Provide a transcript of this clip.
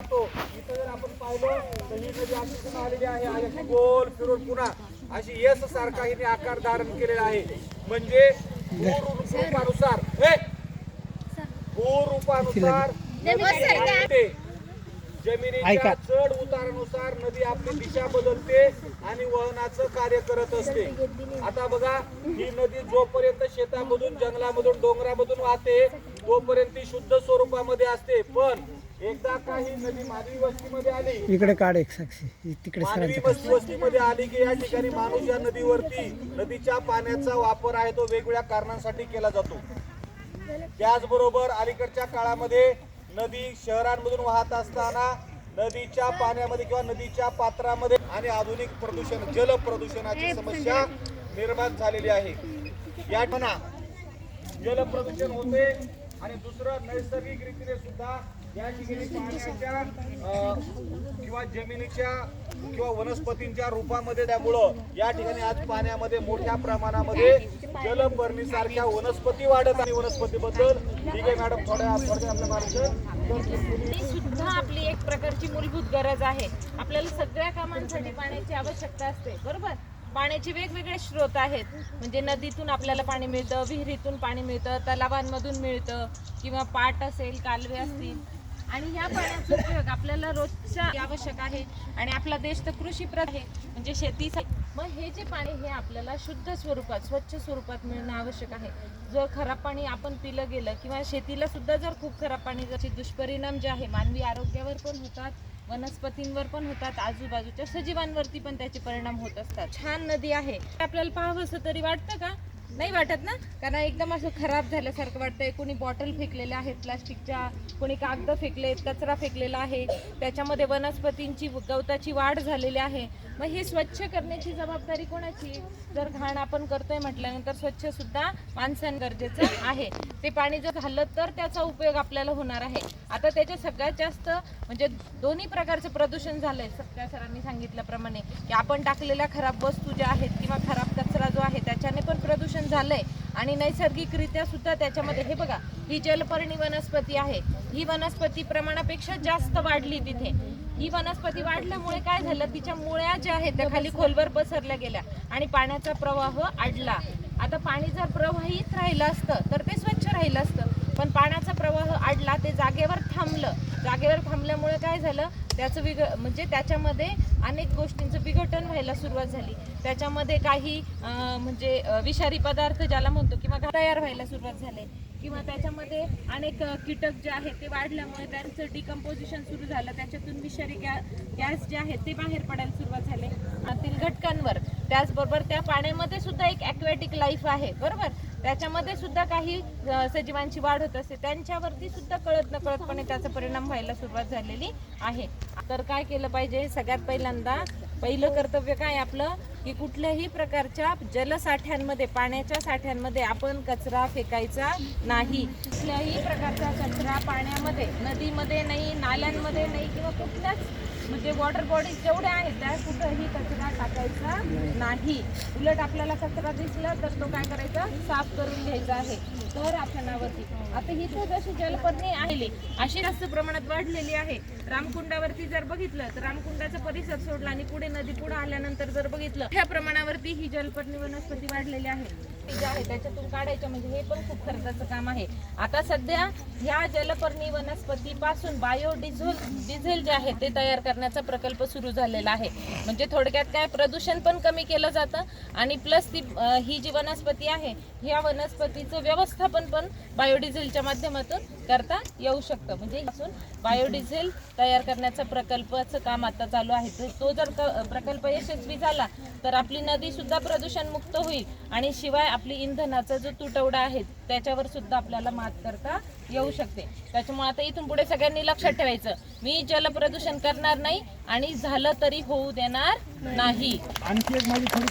सांगतो, इथं जर आपण पाहिलं तर ही नदी अशी आलेली आहे आणि गोल फिरून पुन्हा अशी यस सारखा हिने आकार धारण केलेला आहे. म्हणजे भूरूपानुसार जमिनीच्या चढ उतारानुसार नदी आपली दिशा बदलते आणि वहनाचं कार्य करत असते. आता बघा, ही नदी जोपर्यंत शेतामधून, जंगलामधून, डोंगरामधून वाहते तोपर्यंत ती शुद्ध स्वरूपामध्ये असते. पण एकदा का ही नदी मानवी वस्तीमध्ये आली, इकडे काढ एक साक्षी, तिकडे मानवी वस्तीमध्ये आली की या ठिकाणी माणूस या नदीवरती नदीच्या पाण्याचा वापर आहे तो वेगवेगळ्या कारणांसाठी केला जातो. त्याचबरोबर अलीकडच्या काळामध्ये नदी शहरांमधून वाहत असताना नदीच्या पाण्यामध्ये किंवा नदीच्या पात्रामध्ये आणि आधुनिक प्रदूषण, जल प्रदूषणाची समस्या निर्माण झालेली आहे. या ठिकाणी जल प्रदूषण होते आणि दुसरं नैसर्गिक रीतीने सुद्धा या ठिकाणी पाण्याच्या किंवा जमिनीच्या किंवा वनस्पतींच्या रूपामध्ये त्यामुळं या ठिकाणी आज पाण्यामध्ये मोठ्या प्रमाणामध्ये जलपर्णी सारख्या वनस्पती वाढत आणि वनस्पतीबद्दल ठीक आहे मॅडम, थोड्या आपल्या मार्ग सुद्धा आपली एक प्रकारची मूलभूत गरज आहे. आपल्याला सगळ्या कामांसाठी पाण्याची आवश्यकता असते, बरोबर. पाण्याचे वेगवेगळे स्रोत आहेत, म्हणजे नदीतून आपल्याला पाणी मिळतं, विहिरीतून पाणी मिळतं, तलावांमधून मिळतं किंवा पाट असेल, कालवे असतील. आणि ह्या पाण्याचा उपयोग आपल्याला रोजच्या आवश्यक आहे. आणि आपला देश तर कृषीप्रधान आहे, म्हणजे शेतीसाठी. मग हे जे पाणी हे आपल्याला शुद्ध स्वरूपात, स्वच्छ स्वरूपात मिळणं आवश्यक आहे. जर खराब पाणी आपण पिलं गेलं किंवा शेतीला सुद्धा जर खूप खराब पाणी, त्याचे दुष्परिणाम जे आहे मानवी आरोग्यावर पण होतात, वनस्पतींवर पण होतात, आजूबाजूच्या सजीवांवरती पण त्याचे परिणाम होत असतात. छान नदी आहे, आपल्याला पाहावंसं तरी वाटतं का? नाही वाटत ना, कारण एकदम असं खराब झाल्यासारखं वाटतंय. कोणी बॉटल फेकलेल्या आहेत प्लास्टिकच्या, कोणी कागद फेकलेत, कचरा फेकलेला आहे, त्याच्यामध्ये वनस्पतींची, गवताची वाढ झालेली आहे. मग हे स्वच्छ करण्याची जबाबदारी कोणाची? जर घाण आपण करतोय म्हटल्यानंतर स्वच्छ सुद्धा माणसांना गरजेचं आहे. ते पाणी जर घाललं तर त्याचा उपयोग आपल्याला होणार आहे. आता त्याच्या सगळ्यात जास्त म्हणजे दोन्ही प्रकारचं प्रदूषण झालंय. सगळ्या सरांनी सांगितल्याप्रमाणे की आपण टाकलेल्या खराब वस्तू ज्या आहेत किंवा खराब कचरा जो आहे त्याच्याने पण प्रदूषण झालंय. आणि नैसर्गिकरित्या सुद्धा त्याच्यामध्ये हे बघा, ही जलपर्णी वनस्पती आहे, ही वनस्पती प्रमाणापेक्षा जास्त वाढली तिथे. ही वनस्पती वाढल्यामुळे काय झालं, तिच्या मुळ्या ज्या आहेत त्या खाली खोलवर पसरल्या गेल्या आणि पाण्याचा प्रवाह अडला. आता पाणी जर प्रवाहित राहिलं असतं तर ते स्वच्छ राहिलं असतं, पण पाण्याचा प्रवाह अडला, ते जागेवर थांबलं. जागेवर थांबल्यामुळे काय झालं, त्याचं म्हणजे त्याच्यामध्ये अनेक गोष्टींचं विघटन व्हायला सुरुवात झाली. त्याच्यामध्ये काही म्हणजे विषारी पदार्थ ज्याला म्हणतो किंवा तयार व्हायला सुरुवात झाली, किंवा त्याच्यामध्ये अनेक कीटक जे आहेत ते वाढल्यामुळे त्यांचं डिकम्पोजिशन सुरू झालं. त्याच्यातून विषारी गॅस जे आहेत ते बाहेर पडायला सुरुवात झाले त्यातील घटकांवर. त्याचबरोबर त्या पाण्यामध्ये सुद्धा एक ॲक्वॅटिक लाईफ आहे, बरोबर. त्याच्यामध्ये सुद्धा काही सजीवांची वाढ होत असते, त्यांच्यावरती सुद्धा कळत नकळतपणे त्याचा परिणाम व्हायला सुरुवात झालेली आहे. तर काय केलं पाहिजे, सगळ्यात पहिल्यांदा पहिलं कर्तव्य काय आपलं, की कुठल्याही प्रकारच्या जलसाठ्यांमध्ये, पाण्याच्या साठ्यांमध्ये आपण कचरा फेकायचा नाही. कुठल्याही प्रकारचा कचरा पाण्यामध्ये, नदीमध्ये नाही, नाल्यांमध्ये नाही, किंवा कुठल्याच म्हणजे वॉटर बॉडीज जेवढ्या आहेत त्या कुठंही कचरा टाकायचा नाही. उलट आपल्याला कचरा दिसला तर तो काय करायचा, साफ करून घ्यायचा आहे. तर आपणावरती आता ही तर जशी जलपर्णी आहे अशी जास्त प्रमाणात वाढलेली आहे. रामकुंडावरती जर बघितलं तर रामकुंडाचा परिसर सोडला आणि पुढे नदी पुढे आल्यानंतर जर बघितलं, ह्या प्रमाणावरती ही जलपर्णी वनस्पती वाढलेली आहे. जे आहे त्याच्यातून काढायचं म्हणजे हे पण खूप खर्चाचं काम आहे. आता सध्या ह्या जलपर्णी वनस्पतीपासून बायोडिझेल जे आहे ते तयार करण्याचा प्रकल्प सुरू झालेला आहे. म्हणजे थोडक्यात काय, प्रदूषण पण कमी केलं जातं आणि प्लस ही जी वनस्पती आहे ह्या वनस्पतीचं व्यवस्थापन पण बायोडिझेलच्या माध्यमातून करता येऊ शकतं. म्हणजे पासून बायोडिझेल तयार करण्याचा प्रकल्पाचं काम आता चालू आहे. तो जर प्रकल्प यशस्वी झाला तर आपली नदी सुद्धा प्रदूषण मुक्त होईल आणि शिवाय आपली इंधनाचा जो तुटवडा आहे त्याच्यावर सुद्धा आपल्याला मात करता येऊ शकते. त्याच्यामुळे आता इथून पुढे सगळ्यांनी लक्षात ठेवायचं, मी जलप्रदूषण करणार नाही आणि झालं तरी होऊ देणार नाही. आणखी एक माझी थोडी